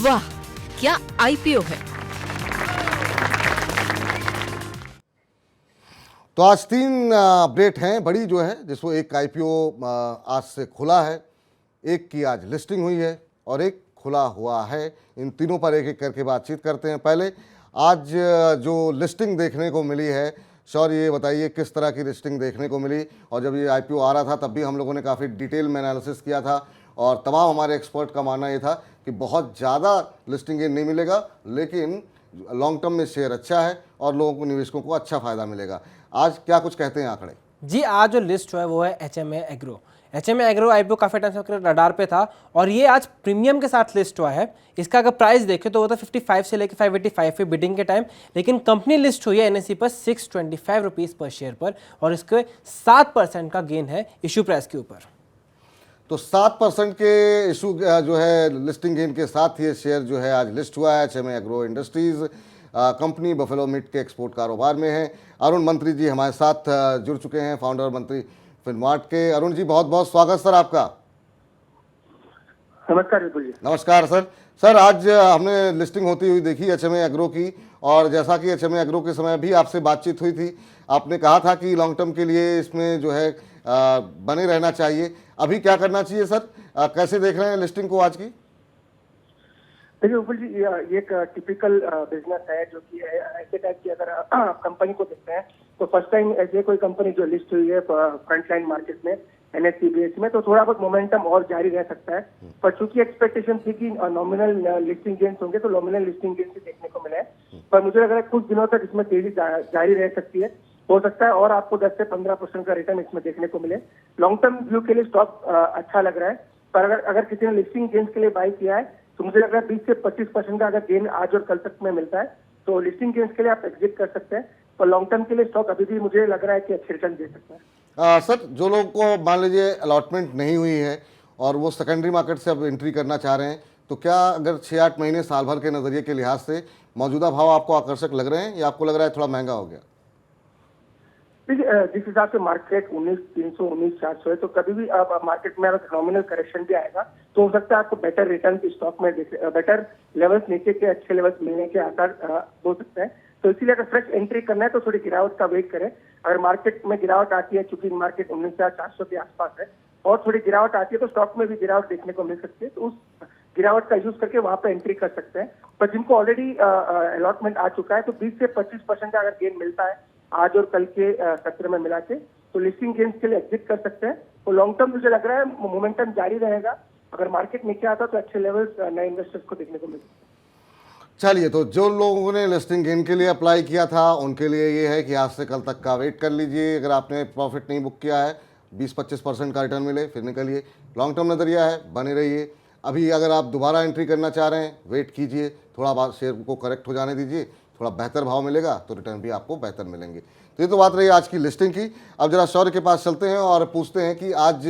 वाह, क्या आईपीओ है। तो आज 3 अपडेट हैं बड़ी जो है, जिसको एक आईपीओ आज से खुला है, एक की आज लिस्टिंग हुई है और एक खुला हुआ है। इन तीनों पर एक एक करके बातचीत करते हैं। पहले आज जो लिस्टिंग देखने को मिली है, शौर्य ये बताइए किस तरह की लिस्टिंग देखने को मिली। और जब ये आईपीओ आ रहा था तब भी हम लोगों ने काफ़ी डिटेल में एनालिसिस किया था और तमाम हमारे एक्सपर्ट का मानना ये था कि बहुत ज़्यादा लिस्टिंग गेन नहीं मिलेगा, लेकिन लॉन्ग टर्म में शेयर अच्छा है और लोगों को, निवेशकों को अच्छा फायदा मिलेगा। आज क्या कुछ कहते हैं आंकड़े? जी, आज जो लिस्ट हुआ है वो है HMA agro. HMA agro IPO काफी टाइम से रडार पे था और ये आज प्रीमियम के साथ लिस्ट हुआ है। इसका अगर प्राइस देखें तो वो था 55 से लेकर 585 पे बिडिंग के टाइम, लेकिन कंपनी लिस्ट हुई है एनएसई पर 625 रुपीज पर शेयर पर और इसके 7% का गेन है इशू प्राइस के ऊपर। तो 7% के इशू जो है लिस्टिंग गेन के साथ ये शेयर जो है आज लिस्ट हुआ है। HMA agro industries company buffalo meet के एक्सपोर्ट कारोबार में है। अरुण मंत्री जी हमारे साथ जुड़ चुके हैं, फाउंडर मंत्री फिनमार्ट के। अरुण जी, बहुत बहुत स्वागत सर आपका। नमस्कार विपुल जी। नमस्कार सर। सर, आज हमने लिस्टिंग होती हुई देखी एचएमए एग्रो की, और जैसा कि एचएमए एग्रो के समय भी आपसे बातचीत हुई थी, आपने कहा था कि लॉन्ग टर्म के लिए इसमें जो है बने रहना चाहिए। अभी क्या करना चाहिए सर? कैसे देख रहे हैं लिस्टिंग को आज की? देखिए विपुल जी, ये एक टिपिकल बिजनेस है जो कि ऐसे टाइप की अगर कंपनी को देखते हैं तो फर्स्ट टाइम ऐसे कोई कंपनी जो लिस्ट हुई है फ्रंटलाइन मार्केट में एनएसई बीएसई में, तो थोड़ा बहुत मोमेंटम और जारी रह सकता है। पर चूंकि एक्सपेक्टेशन थी कि नॉमिनल लिस्टिंग गेन्स होंगे तो नॉमिनल लिस्टिंग गेन्स ही देखने को मिले हैं। पर मुझे लग रहा है कुछ दिनों तक इसमें तेजी जारी रह सकती है। हो सकता है और आपको 10 से 15% का रिटर्न इसमें देखने को मिले। लॉन्ग टर्म व्यू के लिए स्टॉक अच्छा लग रहा है। पर अगर किसी ने लिस्टिंग गेन्स के लिए बाई किया है तो मुझे लग रहा है 20 से 25% का अगर गेन आज और कल तक में मिलता है तो लिस्टिंग गेन्स के लिए आप एग्जिट कर सकते हैं। पर लॉन्ग टर्म के लिए स्टॉक अभी भी मुझे लग रहा है कि अच्छे रिटर्न दे सकता है। सर, जो लोगों को मान लीजिए अलॉटमेंट नहीं हुई है और वो सेकेंडरी मार्केट से अब एंट्री करना चाह रहे हैं, तो क्या अगर 6-8 महीने साल भर के नज़रिए के लिहाज से मौजूदा भाव आपको आकर्षक लग रहे हैं या आपको लग रहा है थोड़ा महंगा हो गया? जिस हिसाब से मार्केट 19,300 19,400 है, तो कभी भी आप मार्केट में अगर नॉमिनल करेक्शन भी आएगा तो हो सकता है आपको बेटर रिटर्न स्टॉक में बेटर लेवल्स नीचे के अच्छे लेवल्स मिलने के आसार हो सकते हैं। तो इसीलिए अगर फ्रेश एंट्री करना है तो थोड़ी गिरावट का वेट करें। अगर मार्केट में गिरावट आती है, चूंकि मार्केट 19,400 के आसपास है, और थोड़ी गिरावट आती है तो स्टॉक में भी गिरावट देखने को मिल सकती है। तो उस गिरावट का यूज करके वहां पे एंट्री कर सकते हैं। पर जिनको ऑलरेडी अलॉटमेंट आ चुका है तो 20 से 25% का अगर गेन मिलता है आज और कल के सत्र में मिला के, तो लिस्टिंग गेन्स के लिए एग्जिट कर सकते हैं। तो लॉन्ग टर्म मुझे लग रहा है मोमेंटम जारी रहेगा। अगर मार्केट नीचे आता तो अच्छे लेवल्स नए इन्वेस्टर्स को देखने को मिल सकते हैं। चलिए, तो जो लोगों ने लिस्टिंग गेन के लिए अप्लाई किया था उनके लिए ये है कि आज से कल तक का वेट कर लीजिए। अगर आपने प्रॉफिट नहीं बुक किया है, 20-25% का रिटर्न मिले फिर निकलिए। लॉन्ग टर्म नज़रिया है, बने रहिए। अभी अगर आप दोबारा एंट्री करना चाह रहे हैं, वेट कीजिए, थोड़ा बाद शेयर को करेक्ट हो जाने दीजिए, थोड़ा बेहतर भाव मिलेगा तो रिटर्न भी आपको बेहतर मिलेंगे। तो ये तो बात रही आज की लिस्टिंग की। अब जरा शौर्य के पास चलते हैं और पूछते हैं कि आज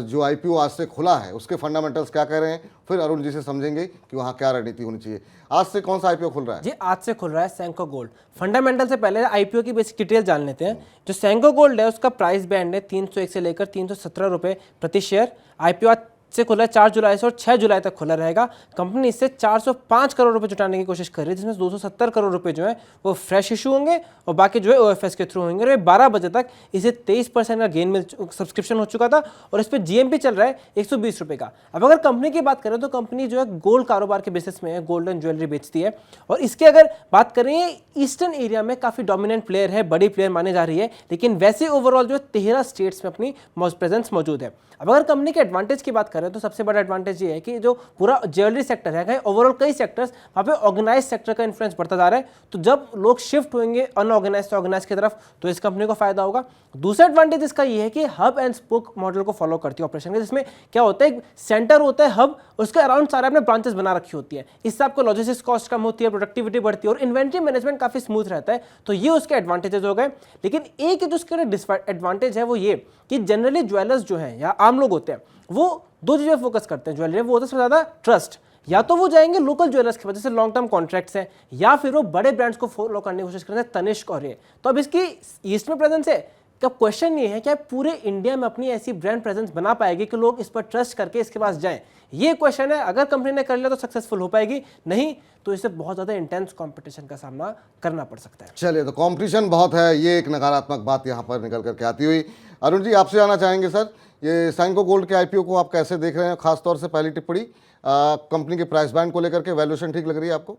जो आईपीओ आज से खुला है उसके फंडामेंटल्स क्या कह रहे हैं, फिर अरुण जी से समझेंगे कि वहाँ क्या रणनीति होनी चाहिए। आज से कौन सा आईपीओ खुल रहा है? जी, आज से खुल रहा है सेंको गोल्ड। फंडामेंटल से पहले आईपीओ की बेसिक डिटेल जान लेते हैं। जो सेंको गोल्ड है उसका प्राइस बैंड है 301 से लेकर 317 रुपये प्रति शेयर। आईपीओ से खुला है 4 जुलाई से और 6 जुलाई तक खुला रहेगा। कंपनी इससे 405 करोड़ रुपए जुटाने की कोशिश कर रही है, जिसमें 270 करोड़ रुपए जो है वो फ्रेश इशू होंगे और बाकी जो है ओएफएस के थ्रू होंगे। और 12 बजे तक इसे 23% का गेन सब्सक्रिप्शन हो चुका था और इस पर जीएमपी चल रहा है 120 रुपये का। अब अगर कंपनी की बात करें तो कंपनी जो है गोल्ड कारोबार के बेसिस में है, गोल्ड एंड ज्वेलरी बेचती है। और इसके अगर बात करें, ईस्टर्न एरिया में काफ़ी डोमिनेंट प्लेयर है, बड़ी प्लेयर मानी जा रही है, लेकिन वैसे ओवरऑल जो 13 स्टेट्स में अपनी प्रेजेंस मौजूद है। अब अगर कंपनी के एडवांटेज की बात करें तो सबसे बड़ा एडवांटेज ये है कि जो पूरा ज्वेलरी सेक्टर है, ओवरऑल कई सेक्टर्स वहाँ पे ऑर्गेनाइज सेक्टर का इन्फ्लुएंस बढ़ता जा रहा है। तो जब लोग शिफ्ट होंगे अनऑर्गेनाइज से ऑर्गेनाइज की तरफ तो इस कंपनी को फायदा होगा। दूसरा एडवांटेज इसका ये है कि हब एंड स्पोक मॉडल को फॉलो करती है ऑपरेशन के, जिसमें क्या होता है, एक सेंटर होता है हब, उसके अराउंड सारे अपने ब्रांचेस बना रखी होती है। इससे आपको लॉजिस्टिक्स कॉस्ट कम होती है, प्रोडक्टिविटी बढ़ती है और इन्वेंट्री मैनेजमेंट काफी स्मूथ रहता है। तो ये उसके एडवांटेजेस हो गए। लेकिन एक जो उसके डिसएडवांटेज है वो ये कि जनरली ज्वेलर्स जो है या आम लोग होते हैं वो 2 चीजें फोकस करते हैं ज्वेलरी, वो होता है सबसे ज्यादा ट्रस्ट। या तो वो जाएंगे लोकल ज्वेलर्स की वजह से लॉन्ग टर्म कॉन्ट्रैक्ट्स हैं, या फिर वो बड़े ब्रांड्स को फॉलो करने की कोशिश करते हैं, तनिष्क और ये। तो अब इसकी ईस्ट में प्रेजेंस है, क्या क्वेश्चन ये है कि पूरे इंडिया में अपनी ऐसी ब्रांड प्रेजेंस बना पाएगी कि लोग इस पर ट्रस्ट करके इसके पास जाएं? ये क्वेश्चन है। अगर कंपनी ने कर लिया तो सक्सेसफुल हो पाएगी, नहीं तो इसे बहुत ज़्यादा इंटेंस कंपटीशन का सामना करना पड़ सकता है। चलिए, तो कंपटीशन बहुत है, ये एक नकारात्मक बात यहाँ पर निकल करके आती हुई। अरुण जी, आपसे जानना चाहेंगे सर, ये सैनको गोल्ड के आईपीओ को आप कैसे देख रहे हैं? खासतौर से पहली टिप्पणी कंपनी के प्राइस बैंड को लेकर के, वैल्यूएशन ठीक लग रही है आपको?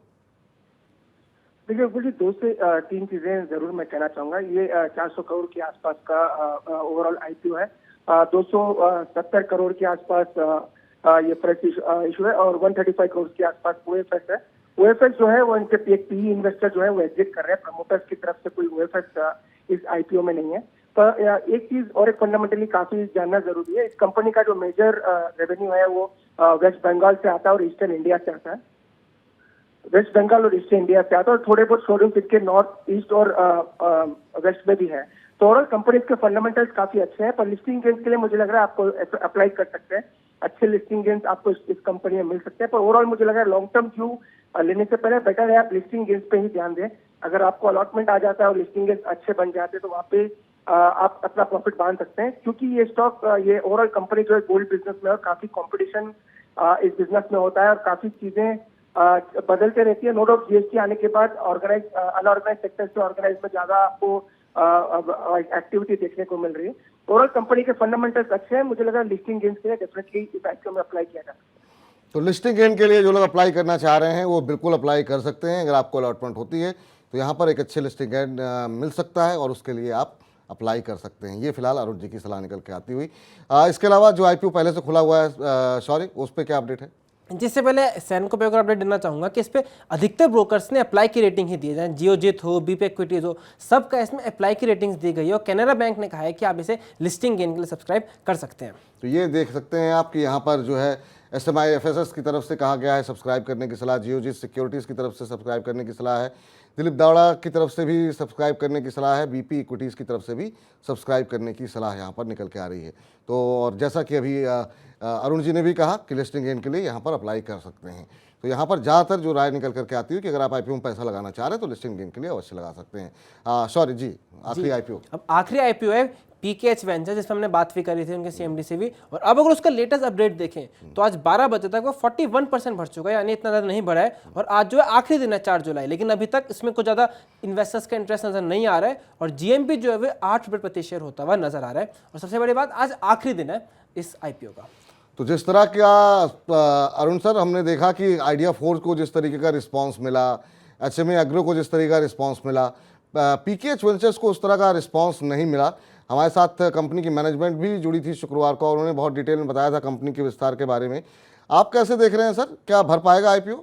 देखिए विपुल जी, 2 से 3 चीजें जरूर मैं कहना चाहूंगा। ये 400 करोड़ के आसपास का ओवरऑल आईपीओ है। 270 करोड़ के आसपास ये फ्रेश इशू है और 135 करोड़ के आसपास ओएफएस है। ओएफएस जो है वो इनके पीई इन्वेस्टर जो है वो एग्जिट कर रहे हैं। प्रमोटर्स की तरफ से कोई ओएफएस इस आईपीओ में नहीं है। पर एक चीज और एक फंडामेंटली काफी जानना जरूरी है, इस कंपनी का जो मेजर रेवेन्यू है वो वेस्ट बंगाल से आता है और ईस्टर्न इंडिया से आता है। वेस्ट बंगाल और ईस्ट इंडिया से आता है और थोड़े बहुत शोरूम इनके नॉर्थ ईस्ट और वेस्ट में भी है। तो ओवरऑल कंपनी के फंडामेंटल्स काफी अच्छे हैं। पर लिस्टिंग गेन्स के लिए मुझे लग रहा है आपको अप्लाई कर सकते हैं, अच्छे लिस्टिंग गेन्स आपको इस कंपनी में मिल सकते हैं। पर ओवरऑल मुझे लग रहा है लॉन्ग टर्म व्यू लेने से पहले बेटर है आप लिस्टिंग गेन्स पे ही ध्यान दें। अगर आपको अलॉटमेंट आ जाता है और लिस्टिंग गेन्स अच्छे बन जाते हैं तो वहाँ पे आप अपना प्रॉफिट बांध सकते हैं, क्योंकि ये स्टॉक ये ओवरऑल कंपनी जो है गोल्ड बिजनेस में, और काफी कंपटीशन इस बिजनेस में होता है और काफी चीजें बदलते रहती है। नो डाउट जीएसटी आने के बाद अनऑर्गेनाइज सेक्टर से ऑर्गेनाइज में ज्यादा आपको एक्टिविटी देखने को मिल रही है। ओवरऑल कंपनी के फंडामेंटल्स अच्छे हैं। मुझे लगा लिस्टिंग गेन्स के लिए डेफिनेटली इस आईपीओ में अप्लाई किया जा सकता है। तो लिस्टिंग गेन के लिए जो लोग अप्लाई करना चाह रहे हैं वो बिल्कुल अप्लाई कर सकते हैं। अगर आपको अलॉटमेंट होती है तो यहाँ पर एक अच्छे लिस्टिंग गेन मिल सकता है और उसके लिए आप अप्लाई कर सकते हैं। ये फिलहाल अरुण जी की सलाह निकल के आती हुई। इसके अलावा जो आईपीओ पहले से खुला हुआ है सॉरी, उस पर क्या अपडेट है? जिससे पहले सैनको पे अगर अपडेट देना चाहूँगा कि इस पे अधिकतर ब्रोकर्स ने अप्लाई की रेटिंग ही दी है। जियोजित हो, बीपी इक्विटीज हो, सबका इसमें अप्लाई की रेटिंग्स दी गई है और कैनरा बैंक ने कहा है कि आप इसे लिस्टिंग गेन के लिए सब्सक्राइब कर सकते हैं। तो ये देख सकते हैं आप कि यहाँ पर जो है SMI FSS की तरफ से कहा गया है सब्सक्राइब करने की सलाह, जियोजित सिक्योरिटीज़ की तरफ से सब्सक्राइब करने की सलाह है, दिलीप दावड़ा की तरफ से भी सब्सक्राइब करने की सलाह है, बीपी इक्विटीज़ की तरफ से भी सब्सक्राइब करने की सलाह यहाँ पर निकल के आ रही है। तो और जैसा कि अभी अरुण जी ने भी कहा कि लिस्टिंग गेन के लिए यहाँ पर अप्लाई कर सकते हैं। तो यहाँ पर ज़्यादातर जो राय निकल करके आती है कि अगर आप आईपीओ में पैसा लगाना चाह रहे हैं तो लिस्टिंग गेन के लिए अवश्य लगा सकते हैं। सॉरी जी, आखिरी आईपीओ, अब आखिरी आईपीओ है पीकेएच वेंचर, जिसमें हमने बात भी करी थी उनके सीएमडी से भी। और अब अगर उसका लेटेस्ट अपडेट देखें तो आज 12 बजे तक वो 41% बढ़ चुका है, यानी इतना ज़्यादा नहीं बढ़ा है। और आज जो है आखिरी दिन है 4 जुलाई, लेकिन अभी तक इसमें कुछ ज़्यादा इन्वेस्टर्स का इंटरेस्ट नजर नहीं आ रहा है और जीएमपी जो है वो 8 रुपये प्रति शेयर होता हुआ नजर आ रहा है। और सबसे बड़ी बात, आज आखिरी दिन है इस आईपीओ का। तो जिस तरह का अरुण सर हमने देखा कि आइडिया फोर्स को जिस तरीके का रिस्पांस मिला, HMA एग्रो को जिस तरीके का रिस्पांस मिला, पीकेएच वेंचर्स को उस तरह का रिस्पांस नहीं मिला। हमारे साथ कंपनी की मैनेजमेंट भी जुड़ी थी शुक्रवार को और उन्होंने बहुत डिटेल में बताया था कंपनी के विस्तार के बारे में। आप कैसे देख रहे हैं सर, क्या भर पाएगा आईपीओ?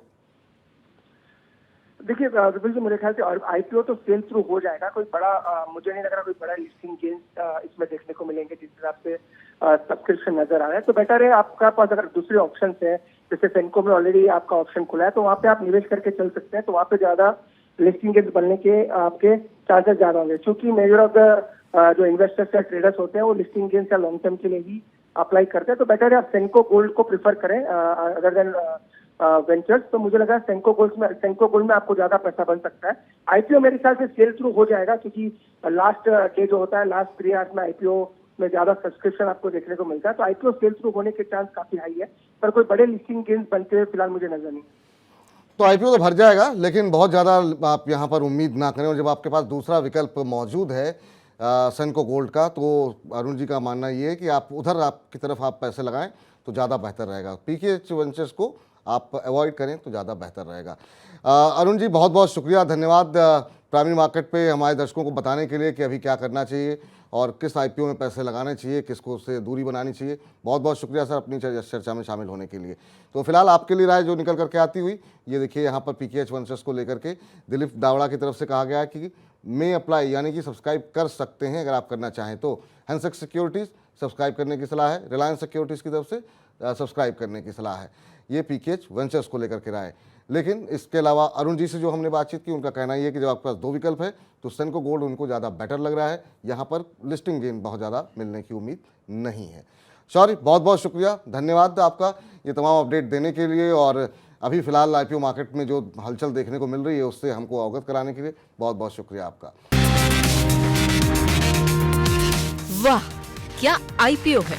देखिए विपुल जी, मेरे ख्याल से आईपीओ तो सेल थ्रू हो जाएगा। कोई बड़ा मुझे नहीं लग रहा कोई बड़ा लिस्टिंग गेन्स इसमें देखने को मिलेंगे जिस हिसाब से सब्सक्रिप्शन नजर आ रहा है। तो बेटर है आपका पास अगर दूसरे ऑप्शन है, जैसे सेनको में ऑलरेडी आपका ऑप्शन खुला है तो वहाँ पे आप निवेश करके चल सकते हैं। तो वहाँ पे ज्यादा लिस्टिंग गेन्स बनने के आपके चांसेस ज्यादा होंगे, क्योंकि मेजर ऑफ द जो इन्वेस्टर्स या ट्रेडर्स होते हैं वो लिस्टिंग गेन्स या लॉन्ग टर्म के लिए ही अप्लाई करते हैं। तो बेटर है आप सेनको गोल्ड को प्रीफर करें अदर देन वेंचर्स। तो मुझे लगा सेनको गोल्ड में आपको ज्यादा पैसा बन सकता है। आईपीओ मेरे ख्याल से सेल थ्रू हो जाएगा, क्योंकि लास्ट डे जो होता है, लास्ट 3 आवर्स में आईपीओ में ज्यादा सब्सक्रिप्शन आपको देखने को मिलता है। तो आईपीओ सेल थ्रू होने के चांस काफी हाई है, पर कोई बड़े लिस्टिंग गेन्स बनते हुए फिलहाल मुझे नजर नहीं। तो आईपीओ तो भर जाएगा, लेकिन बहुत ज़्यादा आप यहाँ पर उम्मीद ना करें। और जब आपके पास दूसरा विकल्प मौजूद है सेनको गोल्ड का, तो अरुण जी का मानना ये है कि आप उधर आपकी तरफ आप पैसे लगाएं तो ज़्यादा बेहतर रहेगा। पीकेएच वेंचर्स को आप अवॉइड करें तो ज़्यादा बेहतर रहेगा। अरुण जी, बहुत बहुत शुक्रिया, धन्यवाद प्राइमरी मार्केट पे हमारे दर्शकों को बताने के लिए कि अभी क्या करना चाहिए और किस आईपीओ में पैसे लगाने चाहिए, किसको उससे दूरी बनानी चाहिए। बहुत बहुत शुक्रिया सर अपनी चर्चा में शामिल होने के लिए। तो फिलहाल आपके लिए राय जो निकल करके आती हुई, ये देखिए यहाँ पर पीकेएच वेंचर्स को लेकर के दिलीप दावड़ा की तरफ से कहा गया कि मे अप्लाई, यानी कि सब्सक्राइब कर सकते हैं अगर आप करना चाहें तो। हैंसेक्स सिक्योरिटीज़ सब्सक्राइब करने की सलाह है, रिलायंस सिक्योरिटीज़ की तरफ से सब्सक्राइब करने की सलाह है। ये पीकेएच वेंचर्स को लेकर के राय। लेकिन इसके अलावा अरुण जी से जो हमने बातचीत की, उनका कहना ये है कि जब आपके पास 2 विकल्प है तो सेनको गोल्ड उनको ज़्यादा बेटर लग रहा है। यहाँ पर लिस्टिंग गेन बहुत ज़्यादा मिलने की उम्मीद नहीं है। सॉरी, बहुत बहुत शुक्रिया, धन्यवाद आपका ये तमाम अपडेट देने के लिए। और अभी फ़िलहाल आईपीओ मार्केट में जो हलचल देखने को मिल रही है उससे हमको अवगत कराने के लिए बहुत बहुत शुक्रिया आपका। वाह, क्या आईपीओ है।